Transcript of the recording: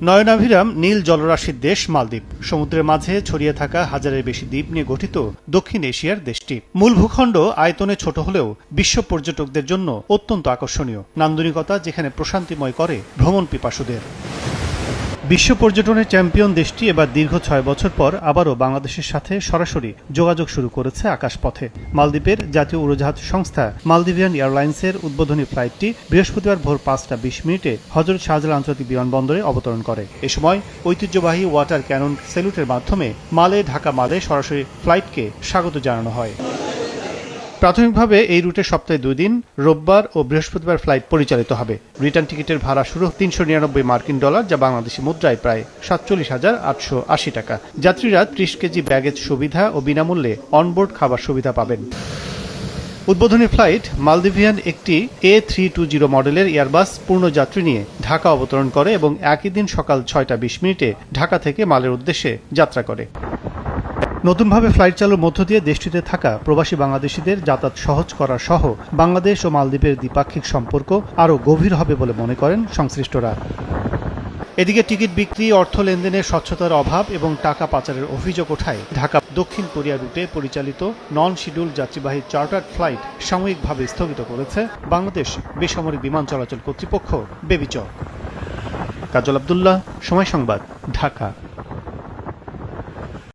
নয়নাভিরাম নীল জলরাশির দেশ মালদ্বীপ। সমুদ্রের মাঝে ছড়িয়ে থাকা হাজারের বেশি দ্বীপ নিয়ে গঠিত দক্ষিণ এশিয়ার দেশটি। মূল ভূখণ্ড আয়তনে ছোট হলেও বিশ্ব পর্যটকদের জন্য অত্যন্ত আকর্ষণীয়, নান্দনিকতা যেখানে প্রশান্তিময় করে ভ্রমণ পিপাসুদের। বিশ্ব পর্যটনের চ্যাম্পিয়ন দেশটি এবার দীর্ঘ ৬ বছর পর আবারও বাংলাদেশের সাথে সরাসরি যোগাযোগ শুরু করেছে আকাশপথে। মালদ্বীপের জাতীয় উড়োজাহাজ সংস্থা মালদ্বীভিয়ান এয়ারলাইন্সের উদ্বোধনী ফ্লাইটটি বৃহস্পতিবার ভোর ৫টা ২০ মিনিটে হযরত শাহজালাল আন্তর্জাতিক বিমানবন্দরে অবতরণ করে। এ সময় ঐতিহ্যবাহী ওয়াটার ক্যানন স্যালুটের মাধ্যমে ঢাকা মালে সরাসরি ফ্লাইটকে স্বাগত জানানো হয়। প্রাথমিকভাবে এই রুটে সপ্তাহে ২ দিন রোববার ও বৃহস্পতিবার ফ্লাইট পরিচালিত হবে। রিটার্ন টিকিটের ভাড়া শুরু $৩৯৯ মার্কিন, যা বাংলাদেশি মুদ্রায় প্রায় ৪৭,৮৮০ টাকা। যাত্রীরা ৩০ কেজি ব্যাগেজ সুবিধা ও বিনামূল্যে অনবোর্ড খাবার সুবিধা পাবেন। উদ্বোধনী ফ্লাইট মালদ্বীভিয়ান একটি A320 মডেলের এয়ারবাস পূর্ণ যাত্রী নিয়ে ঢাকা অবতরণ করে এবং একই দিন সকাল ৬টা ২০ মিনিটে ঢাকা থেকে মালের উদ্দেশ্যে যাত্রা করে। নতুনভাবে ফ্লাইট চালুর মধ্য দিয়ে দেশটিতে থাকা প্রবাসী বাংলাদেশিদের যাতায়াত সহজ করা সহ বাংলাদেশ ও মালদ্বীপের দ্বিপাক্ষিক সম্পর্ক আরও গভীর হবে বলে মনে করেন সংশ্লিষ্টরা। এদিকে টিকিট বিক্রি, অর্থ লেনদেনের স্বচ্ছতার অভাব এবং টাকা পাচারের অভিযোগ ওঠায় ঢাকা দক্ষিণ কোরিয়া রুটে পরিচালিত নন শিডিউল যাত্রীবাহী চার্টার্ড ফ্লাইট সাময়িকভাবে স্থগিত করেছে বাংলাদেশ বেসামরিক বিমান চলাচল কর্তৃপক্ষ বেবিচর। কাজল আব্দুল্লাহ, সময় সংবাদ, ঢাকা।